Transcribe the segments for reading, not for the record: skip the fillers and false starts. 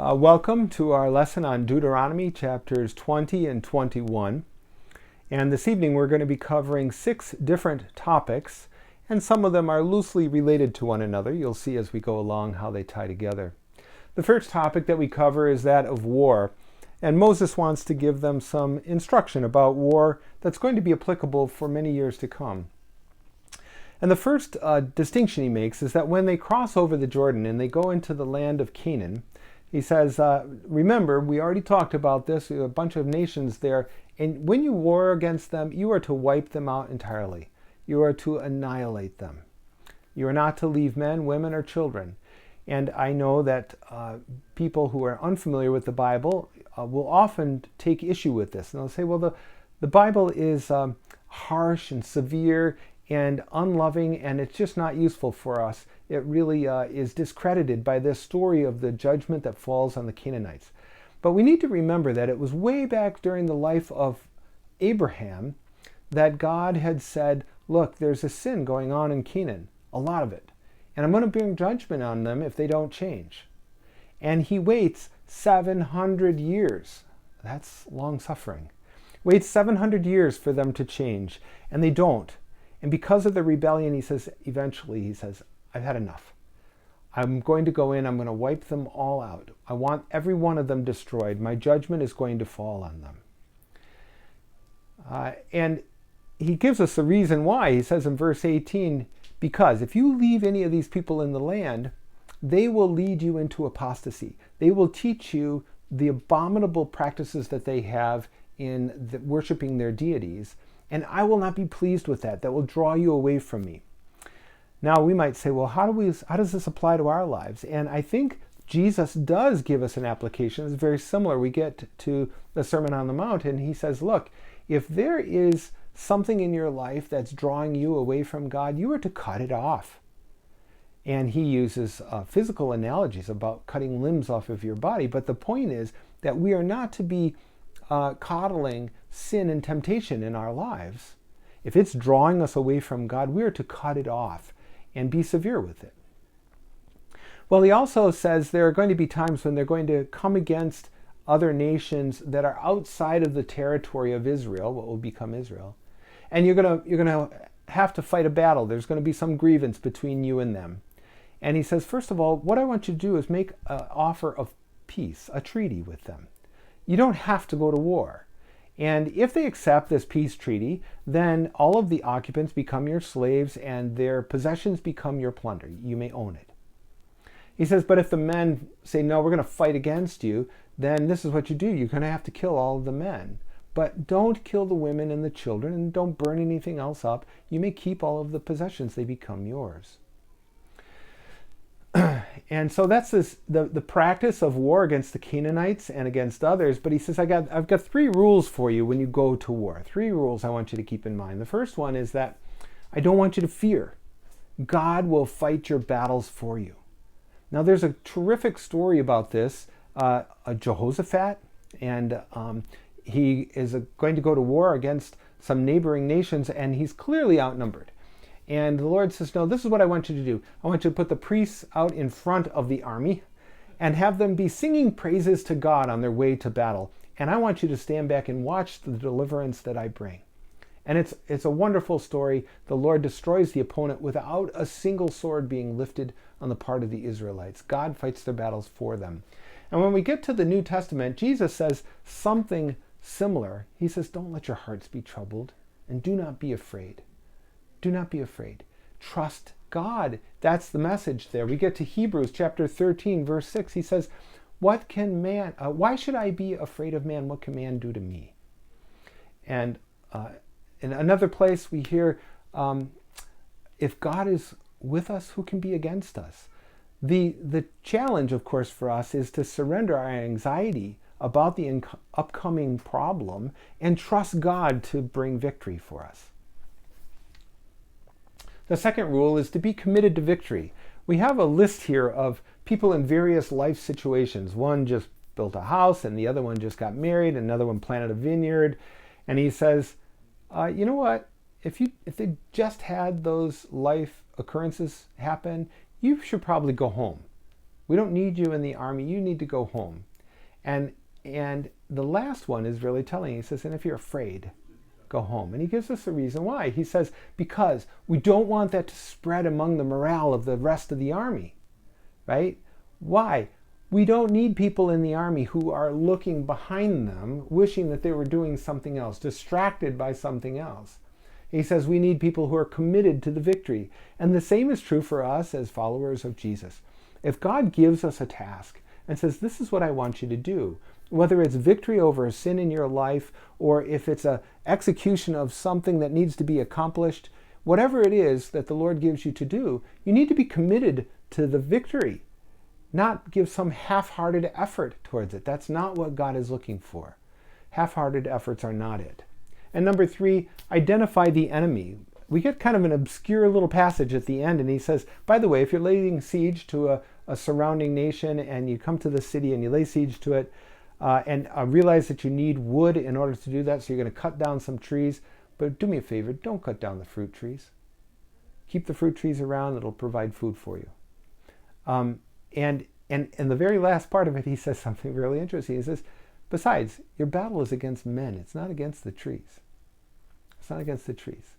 Welcome to our lesson on Deuteronomy chapters 20 and 21. And this evening we're going to be covering 6 different topics, and some of them are loosely related to one another. You'll see as we go along how they tie together. The first topic that we cover is that of war, and Moses wants to give them some instruction about war that's going to be applicable for many years to come. And the first distinction he makes is that when they cross over the Jordan and they go into the land of Canaan, he says, remember, we already talked about this, a bunch of nations there, and when you war against them, you are to wipe them out entirely. You are to annihilate them. You are not to leave men, women, or children. And I know that people who are unfamiliar with the Bible will often take issue with this. And they'll say, well, the Bible is harsh and severe and unloving, and it's just not useful for us. It really is discredited by this story of the judgment that falls on the Canaanites. But we need to remember that it was way back during the life of Abraham that God had said, look, there's a sin going on in Canaan, a lot of it, and I'm going to bring judgment on them if they don't change. And he waits 700 years. That's long suffering. Waits 700 years for them to change, and they don't. And because of the rebellion, he says, I've had enough. I'm going to go in, I'm going to wipe them all out. I want every one of them destroyed. My judgment is going to fall on them. And he gives us the reason why. He says in verse 18, because if you leave any of these people in the land, they will lead you into apostasy. They will teach you the abominable practices that they have in worshiping their deities. And I will not be pleased with that. That will draw you away from me. Now we might say, well, how does this apply to our lives? And I think Jesus does give us an application. It's very similar. We get to the Sermon on the Mount, and he says, look, if there is something in your life that's drawing you away from God, you are to cut it off. And he uses physical analogies about cutting limbs off of your body. But the point is that we are not to be coddling sin and temptation in our lives. If it's drawing us away from God, we are to cut it off and be severe with it. Well, he also says there are going to be times when they're going to come against other nations that are outside of the territory of Israel, what will become Israel, and you're going to have to fight a battle. There's going to be some grievance between you and them. And he says, first of all, what I want you to do is make an offer of peace, a treaty with them. You don't have to go to war. And if they accept this peace treaty, then all of the occupants become your slaves and their possessions become your plunder. You may own it. He says, but if the men say, no, we're going to fight against you, then this is what you do. You're going to have to kill all of the men. But don't kill the women and the children, and don't burn anything else up. You may keep all of the possessions. They become yours. And so that's the practice of war against the Canaanites and against others. But he says, I've got 3 rules for you when you go to war. 3 rules I want you to keep in mind. The first one is that I don't want you to fear. God will fight your battles for you. Now there's a terrific story about this. Jehoshaphat, and he is going to go to war against some neighboring nations, and he's clearly outnumbered. And the Lord says, no, this is what I want you to do. I want you to put the priests out in front of the army and have them be singing praises to God on their way to battle. And I want you to stand back and watch the deliverance that I bring. And it's a wonderful story. The Lord destroys the opponent without a single sword being lifted on the part of the Israelites. God fights their battles for them. And when we get to the New Testament, Jesus says something similar. He says, don't let your hearts be troubled and do not be afraid. Do not be afraid. Trust God. That's the message there. We get to Hebrews chapter 13, verse 6. He says, why should I be afraid of man? What can man do to me? And in another place we hear, if God is with us, who can be against us? The challenge, of course, for us is to surrender our anxiety about the upcoming problem and trust God to bring victory for us. The second rule is to be committed to victory. We have a list here of people in various life situations. One just built a house, and the other one just got married, another one planted a vineyard. And he says, you know what? If they just had those life occurrences happen, you should probably go home. We don't need you in the army. You need to go home. And the last one is really telling. He says, and if you're afraid, go home. And he gives us a reason why. He says, because we don't want that to spread among the morale of the rest of the army, right? Why? We don't need people in the army who are looking behind them, wishing that they were doing something else, distracted by something else. He says we need people who are committed to the victory. And the same is true for us as followers of Jesus. If God gives us a task and says, this is what I want you to do, whether it's victory over a sin in your life or if it's an execution of something that needs to be accomplished, whatever it is that the Lord gives you to do, you need to be committed to the victory, not give some half-hearted effort towards it. That's not what God is looking for. Half-hearted efforts are not it. And number 3, identify the enemy. We get kind of an obscure little passage at the end, and he says, by the way, if you're laying siege to a surrounding nation and you come to the city and you lay siege to it, and realize that you need wood in order to do that, so you're going to cut down some trees, but do me a favor, don't cut down the fruit trees. Keep the fruit trees around, it'll provide food for you. And the very last part of it, he says something really interesting. He says, besides, your battle is against men. It's not against the trees. It's not against the trees.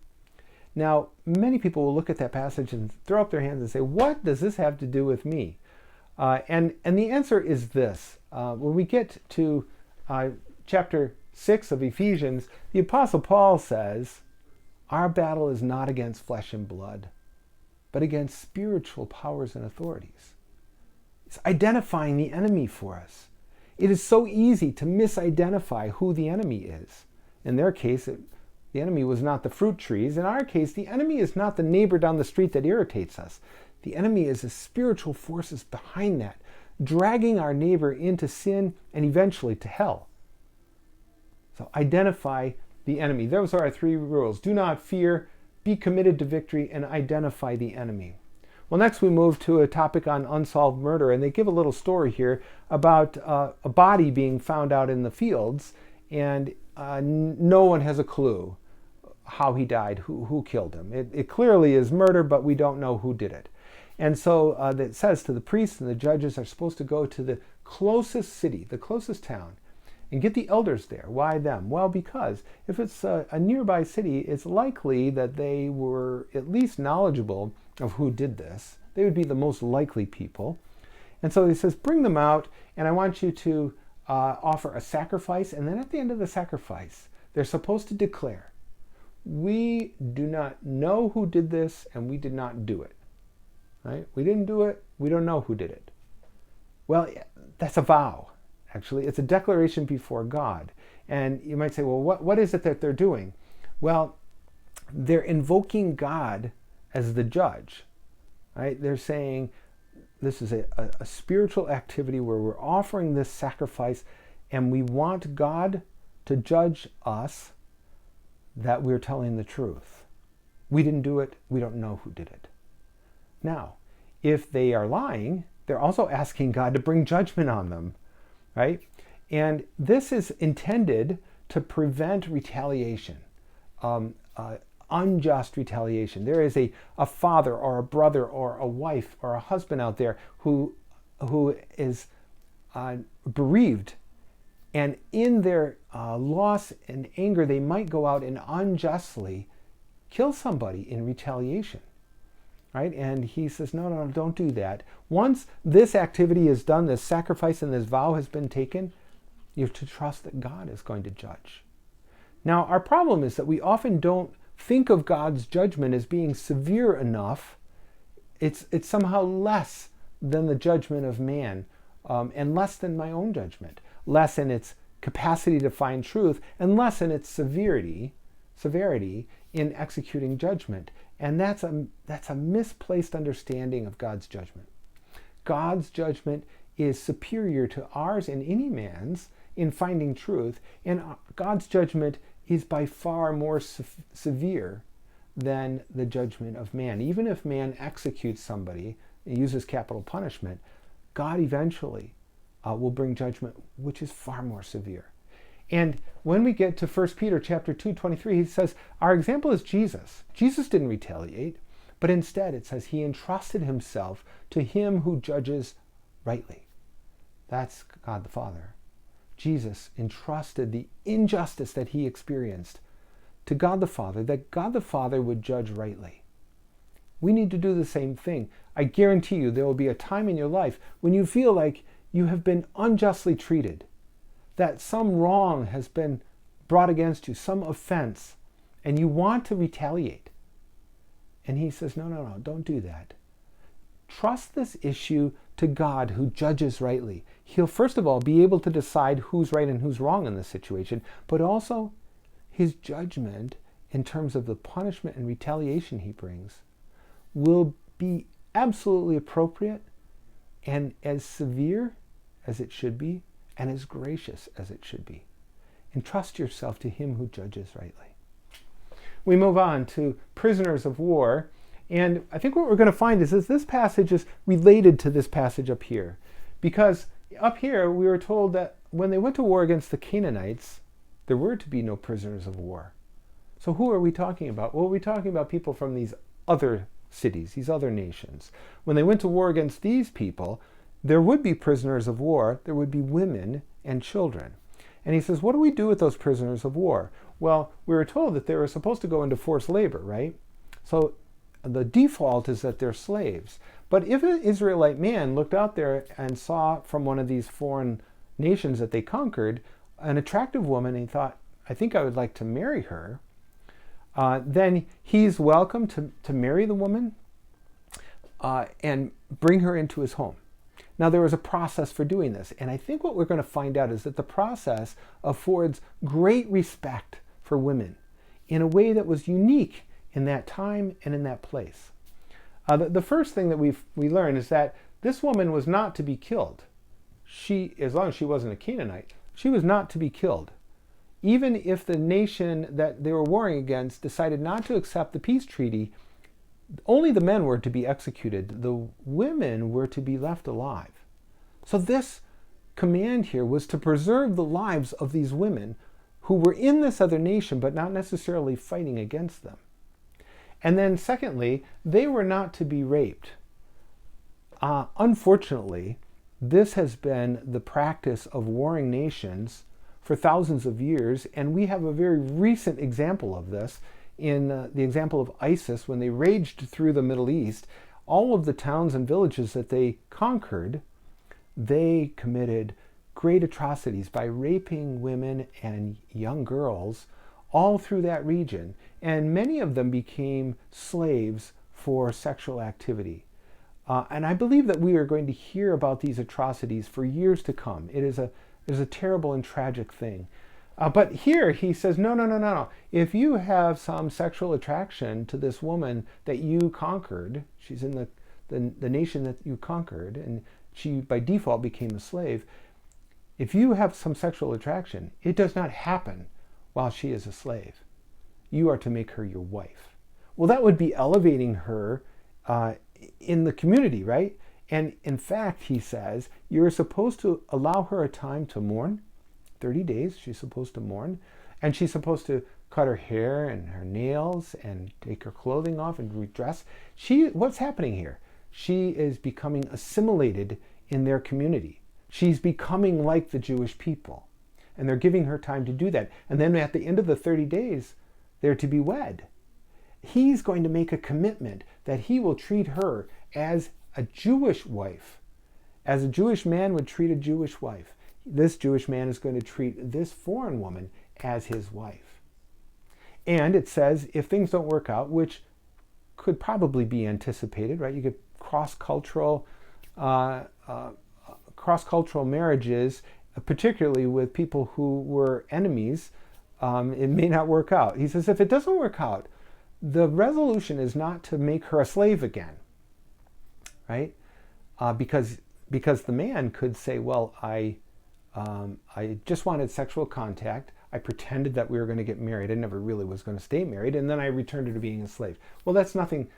Now, many people will look at that passage and throw up their hands and say, what does this have to do with me? And the answer is this. When we get to chapter 6 of Ephesians, the Apostle Paul says, our battle is not against flesh and blood, but against spiritual powers and authorities. It's identifying the enemy for us. It is so easy to misidentify who the enemy is. In their case, the enemy was not the fruit trees. In our case, the enemy is not the neighbor down the street that irritates us. The enemy is the spiritual forces behind that, dragging our neighbor into sin and eventually to hell. So identify the enemy. Those are our 3 rules. Do not fear, be committed to victory, and identify the enemy. Well, next we move to a topic on unsolved murder, and they give a little story here about a body being found out in the fields, and no one has a clue how he died, who killed him. It clearly is murder, but we don't know who did it. And so it says to the priests and the judges are supposed to go to the closest city, the closest town, and get the elders there. Why them? Well, because if it's a nearby city, it's likely that they were at least knowledgeable of who did this. They would be the most likely people. And so he says, bring them out, and I want you to offer a sacrifice. And then at the end of the sacrifice, they're supposed to declare, we do not know who did this, and we did not do it. Right? We didn't do it. We don't know who did it. Well, that's a vow. Actually, it's a declaration before God. And you might say, well, what is it that they're doing? Well, they're invoking God as the judge. Right? They're saying this is a spiritual activity where we're offering this sacrifice and we want God to judge us that we're telling the truth. We didn't do it. We don't know who did it. Now, if they are lying, they're also asking God to bring judgment on them, right? And this is intended to prevent retaliation, unjust retaliation. There is a father or a brother or a wife or a husband out there who is bereaved, and in their loss and anger, they might go out and unjustly kill somebody in retaliation. Right? And he says, no, don't do that. Once this activity is done, this sacrifice and this vow has been taken, you have to trust that God is going to judge. Now, our problem is that we often don't think of God's judgment as being severe enough. It's somehow less than the judgment of man, and less than my own judgment, less in its capacity to find truth, and less in its severity in executing judgment. And that's a misplaced understanding of God's judgment. God's judgment is superior to ours and any man's in finding truth, and God's judgment is by far more severe than the judgment of man. Even if man executes somebody and uses capital punishment, God eventually will bring judgment which is far more severe. And when we get to 1 Peter chapter 2:23, he says, our example is Jesus. Jesus didn't retaliate, but instead it says he entrusted himself to him who judges rightly. That's God the Father. Jesus entrusted the injustice that he experienced to God the Father, that God the Father would judge rightly. We need to do the same thing. I guarantee you there will be a time in your life when you feel like you have been unjustly treated, that some wrong has been brought against you, some offense, and you want to retaliate. And he says, no, don't do that. Trust this issue to God who judges rightly. He'll first of all be able to decide who's right and who's wrong in this situation, but also his judgment in terms of the punishment and retaliation he brings will be absolutely appropriate and as severe as it should be and as gracious as it should be. Entrust yourself to him who judges rightly. We move on to prisoners of war. And I think what we're going to find is this passage is related to this passage up here. Because up here we were told that when they went to war against the Canaanites, there were to be no prisoners of war. So who are we talking about? Well, we're talking about people from these other cities, these other nations. When they went to war against these people, there would be prisoners of war. There would be women and children. And he says, what do we do with those prisoners of war? Well, we were told that they were supposed to go into forced labor, right? So the default is that they're slaves. But if an Israelite man looked out there and saw from one of these foreign nations that they conquered an attractive woman and he thought, I think I would like to marry her, then he's welcome to marry the woman and bring her into his home. Now, there was a process for doing this, and I think what we're going to find out is that the process affords great respect for women in a way that was unique in that time and in that place. The first thing that we learn is that this woman was not to be killed. As long as she wasn't a Canaanite, she was not to be killed. Even if the nation that they were warring against decided not to accept the peace treaty, only the men were to be executed. The women were to be left alive. So this command here was to preserve the lives of these women who were in this other nation, but not necessarily fighting against them. And then secondly, they were not to be raped. Unfortunately, this has been the practice of warring nations for thousands of years, and we have a very recent example of this in the example of ISIS. When they raged through the Middle East, all of the towns and villages that they conquered, they committed great atrocities by raping women and young girls all through that region. And many of them became slaves for sexual activity. And I believe that we are going to hear about these atrocities for years to come. It is a terrible and tragic thing. But here he says, no. If you have some sexual attraction to this woman that you conquered, she's in the nation that you conquered, and she by default became a slave. If you have some sexual attraction, it does not happen while she is a slave. You are to make her your wife. Well, that would be elevating her in the community, right? And in fact, he says, you're supposed to allow her a time to mourn. 30 days she's supposed to mourn. And she's supposed to cut her hair and her nails and take her clothing off and redress. What's happening here? She is becoming assimilated in their community. She's becoming like the Jewish people. And they're giving her time to do that. And then at the end of the 30 days, they're to be wed. He's going to make a commitment that he will treat her as a Jewish wife, as a Jewish man would treat a Jewish wife. This Jewish man is going to treat this foreign woman as his wife. And it says, if things don't work out, which could probably be anticipated, right? You get cross-cultural marriages, particularly with people who were enemies. It may not work out. He says, if it doesn't work out, the resolution is not to make her a slave again, right? Because the man could say, well, I just wanted sexual contact. I pretended that we were going to get married. I never really was going to stay married. And then I returned her to being a slave. Well, that's nothing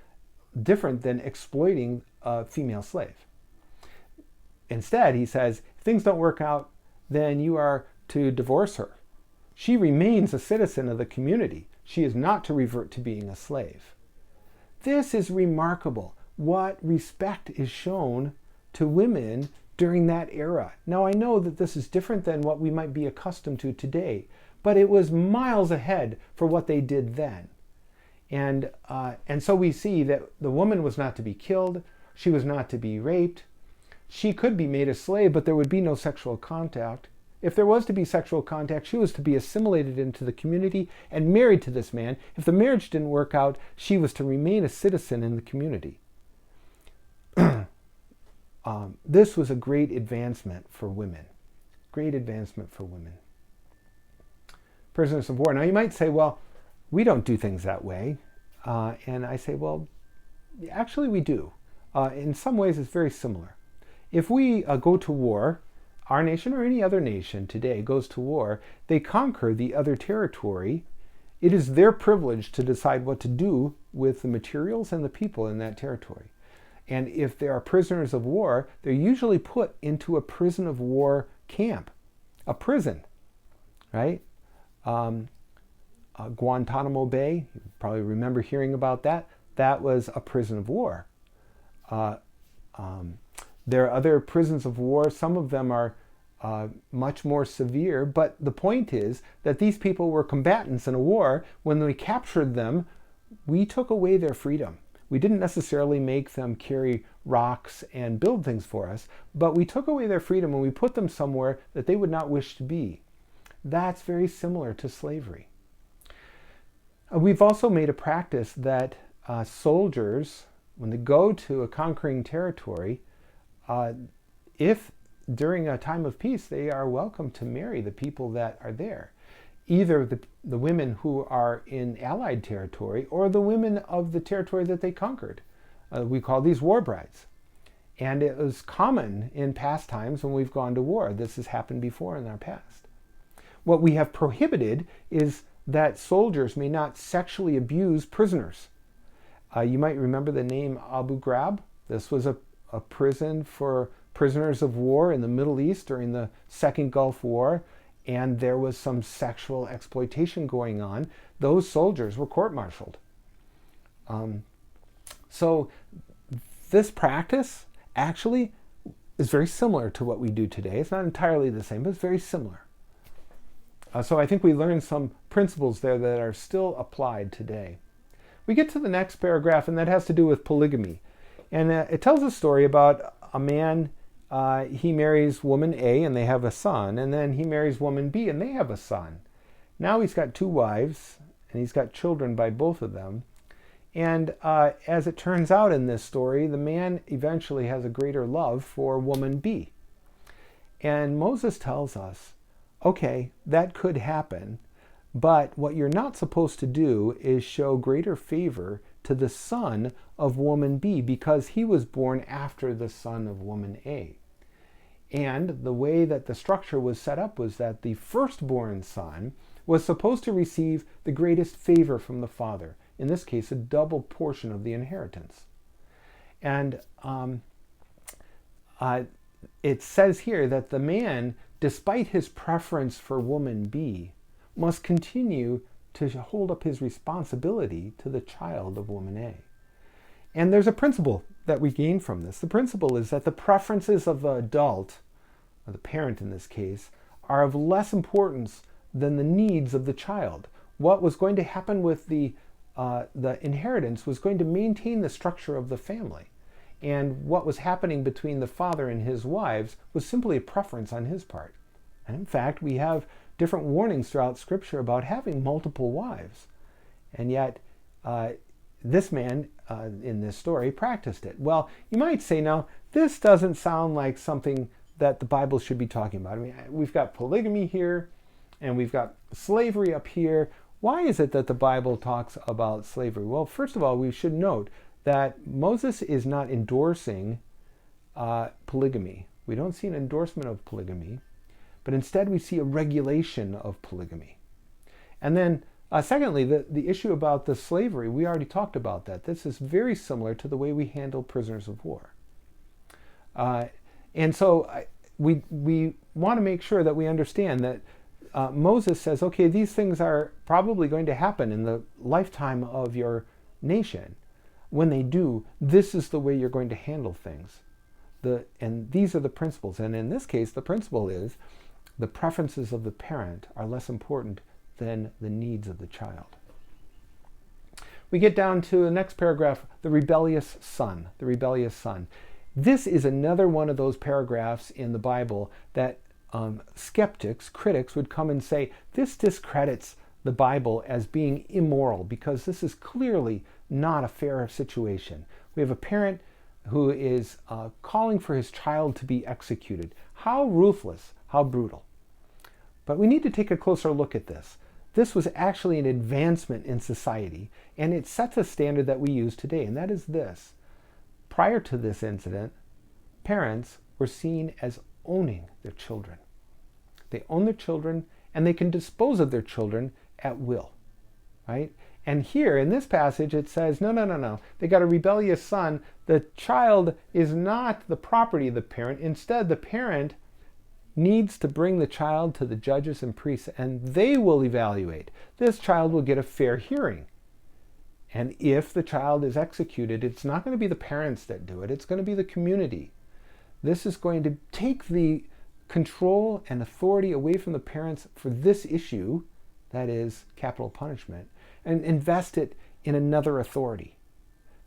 different than exploiting a female slave. Instead, he says, if things don't work out, then you are to divorce her. She remains a citizen of the community. She is not to revert to being a slave. This is remarkable. What respect is shown to women during that era. Now I know that this is different than what we might be accustomed to today, but it was miles ahead for what they did then. And so we see that the woman was not to be killed, she was not to be raped, she could be made a slave, but there would be no sexual contact. If there was to be sexual contact, she was to be assimilated into the community and married to this man. If the marriage didn't work out, she was to remain a citizen in the community. This was a great advancement for women. Great advancement for women. Prisoners of war. Now you might say, well, we don't do things that way. And I say, well, actually we do. In some ways it's very similar. If we go to war, our nation or any other nation today goes to war, they conquer the other territory. It is their privilege to decide what to do with the materials and the people in that territory. And if there are prisoners of war, they're usually put into a prison of war camp, a prison, right? Guantanamo Bay, you probably remember hearing about that. That was a prison of war. There are other prisons of war. Some of them are much more severe, but the point is that these people were combatants in a war. When we captured them, we took away their freedom. We didn't necessarily make them carry rocks and build things for us, but we took away their freedom and we put them somewhere that they would not wish to be. That's very similar to slavery. We've also made a practice that soldiers, when they go to a conquering territory, if during a time of peace, they are welcome to marry the people that are there. Either the women who are in allied territory or the women of the territory that they conquered. We call these war brides. And it was common in past times when we've gone to war. This has happened before in our past. What we have prohibited is that soldiers may not sexually abuse prisoners. You might remember the name Abu Ghraib. This was a prison for prisoners of war in the Middle East during the Second Gulf War, and there was some sexual exploitation going on. Those soldiers were court-martialed. So this practice actually is very similar to what we do today. It's not entirely the same, but it's very similar. So I think we learned some principles there that are still applied today. We get to the next paragraph, and that has to do with polygamy. And it tells a story about a man, he marries woman A and they have a son, and then he marries woman B and they have a son. Now he's got two wives, and he's got children by both of them. And as it turns out in this story, the man eventually has a greater love for woman B. And Moses tells us, okay, that could happen, but what you're not supposed to do is show greater favor to the son of woman B, because he was born after the son of woman A. And the way that the structure was set up was that the firstborn son was supposed to receive the greatest favor from the father, in this case a double portion of the inheritance. And it says here that the man, despite his preference for woman B, must continue to hold up his responsibility to the child of woman A. And there's a principle that we gain from this. The principle is that the preferences of the adult, or the parent in this case, are of less importance than the needs of the child. What was going to happen with the inheritance was going to maintain the structure of the family. And what was happening between the father and his wives was simply a preference on his part. And in fact, we have different warnings throughout Scripture about having multiple wives. And yet, this man in this story practiced it. Well, you might say, now, this doesn't sound like something that the Bible should be talking about. I mean, we've got polygamy here, and we've got slavery up here. Why is it that the Bible talks about slavery? Well, first of all, we should note that Moses is not endorsing polygamy. We don't see an endorsement of polygamy, but instead we see a regulation of polygamy. And then secondly, the issue about the slavery, we already talked about that. This is very similar to the way we handle prisoners of war. And so we want to make sure that we understand that Moses says, okay, these things are probably going to happen in the lifetime of your nation. When they do, this is the way you're going to handle things. and these are the principles. And in this case, the principle is the preferences of the parent are less important than the needs of the child. We get down to the next paragraph, the rebellious son. The rebellious son. This is another one of those paragraphs in the Bible that skeptics, critics would come and say, this discredits the Bible as being immoral because this is clearly not a fair situation. We have a parent who is calling for his child to be executed. How ruthless, how brutal. But we need to take a closer look at this. This was actually an advancement in society, and it sets a standard that we use today, and that is this. Prior to this incident, parents were seen as owning their children. They own their children, and they can dispose of their children at will, right? And here in this passage, it says, no. They got a rebellious son. The child is not the property of the parent. Instead, the parent needs to bring the child to the judges and priests, and they will evaluate. This child will get a fair hearing. And if the child is executed, it's not going to be the parents that do it. It's going to be the community. This is going to take the control and authority away from the parents for this issue, that is capital punishment, and invest it in another authority.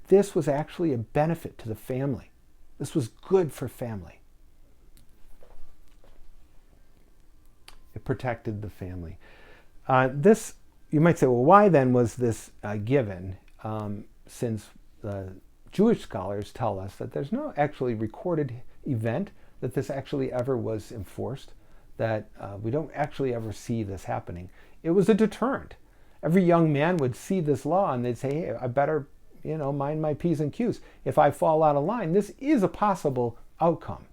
This was actually a benefit to the family. This was good for family. It protected the family. This, you might say, well, why then was this given? Since the Jewish scholars tell us that there's no actually recorded event that this actually ever was enforced, that we don't actually ever see this happening. It was a deterrent. Every young man would see this law and they'd say, hey, I better, mind my P's and Q's. If I fall out of line, this is a possible outcome.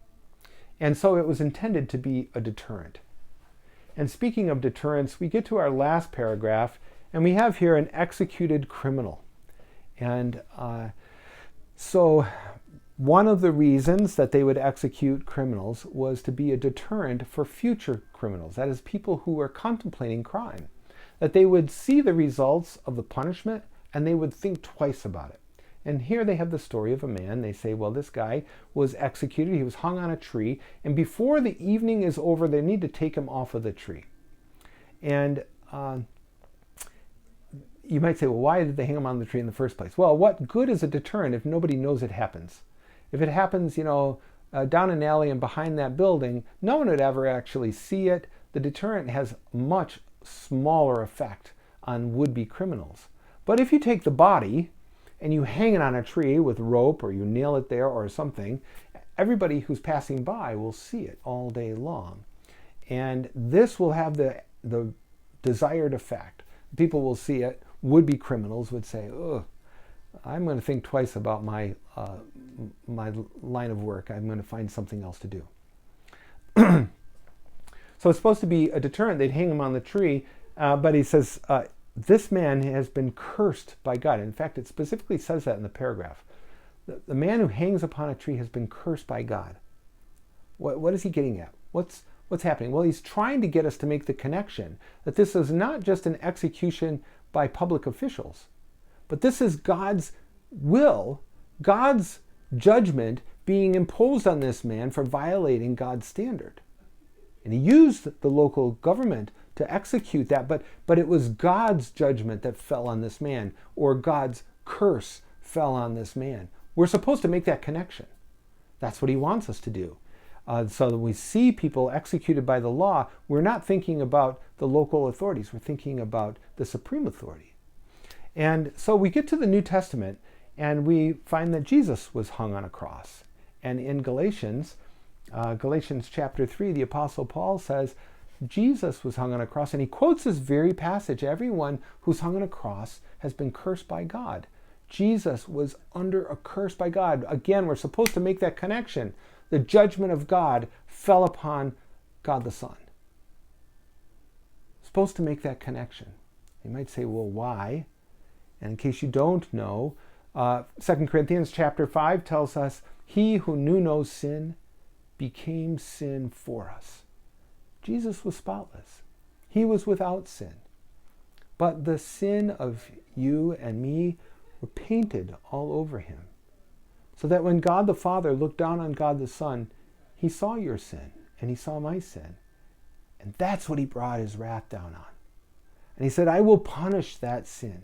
And so it was intended to be a deterrent. And speaking of deterrence, we get to our last paragraph, and we have here an executed criminal. And so one of the reasons that they would execute criminals was to be a deterrent for future criminals, that is, people who were contemplating crime, that they would see the results of the punishment and they would think twice about it. And here they have the story of a man. They say, well, this guy was executed. He was hung on a tree. And before the evening is over, they need to take him off of the tree. And you might say, well, why did they hang him on the tree in the first place? Well, what good is a deterrent if nobody knows it happens? If it happens, down an alley and behind that building, no one would ever actually see it. The deterrent has much smaller effect on would-be criminals. But if you take the body and you hang it on a tree with rope, or you nail it there or something, everybody who's passing by will see it all day long. And this will have the desired effect. People will see it. Would-be criminals would say, oh, I'm going to think twice about my line of work. I'm going to find something else to do. So it's supposed to be a deterrent. They'd hang him on the tree, but he says, this man has been cursed by God. In fact, it specifically says that in the paragraph. The man who hangs upon a tree has been cursed by God. What is he getting at? What's happening? Well, he's trying to get us to make the connection that this is not just an execution by public officials, but this is God's will, God's judgment being imposed on this man for violating God's standard. And he used the local government to execute that, but it was God's judgment that fell on this man, or God's curse fell on this man. We're supposed to make that connection. That's what he wants us to do. So that we see people executed by the law, we're not thinking about the local authorities, we're thinking about the supreme authority. And so we get to the New Testament, and we find that Jesus was hung on a cross. And in Galatians chapter 3, the Apostle Paul says, Jesus was hung on a cross, and he quotes this very passage. Everyone who's hung on a cross has been cursed by God. Jesus was under a curse by God. Again, we're supposed to make that connection. The judgment of God fell upon God the Son. Supposed to make that connection. You might say, well, why? And in case you don't know, 2 Corinthians chapter 5 tells us, he who knew no sin became sin for us. Jesus was spotless. He was without sin. But the sin of you and me were painted all over him. So that when God the Father looked down on God the Son, he saw your sin and he saw my sin. And that's what he brought his wrath down on. And he said, I will punish that sin.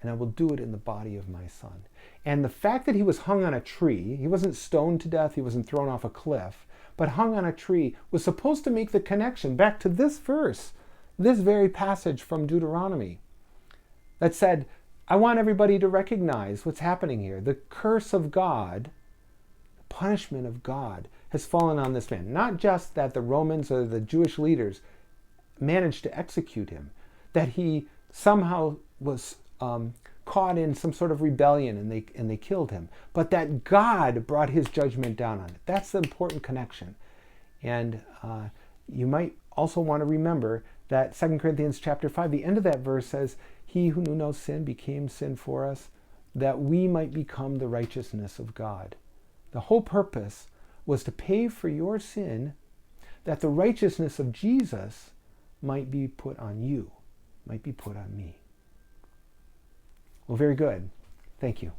And I will do it in the body of my Son. And the fact that he was hung on a tree, he wasn't stoned to death, he wasn't thrown off a cliff, but hung on a tree, was supposed to make the connection back to this verse, this very passage from Deuteronomy, that said, I want everybody to recognize what's happening here. The curse of God, the punishment of God, has fallen on this man. Not just that the Romans or the Jewish leaders managed to execute him, that he somehow was caught in some sort of rebellion and they killed him, but that God brought his judgment down on it. That's the important connection. And you might also want to remember that 2 Corinthians chapter 5, the end of that verse says, he who knew no sin became sin for us, that we might become the righteousness of God. The whole purpose was to pay for your sin, that the righteousness of Jesus might be put on you, might be put on me. Well, very good. Thank you.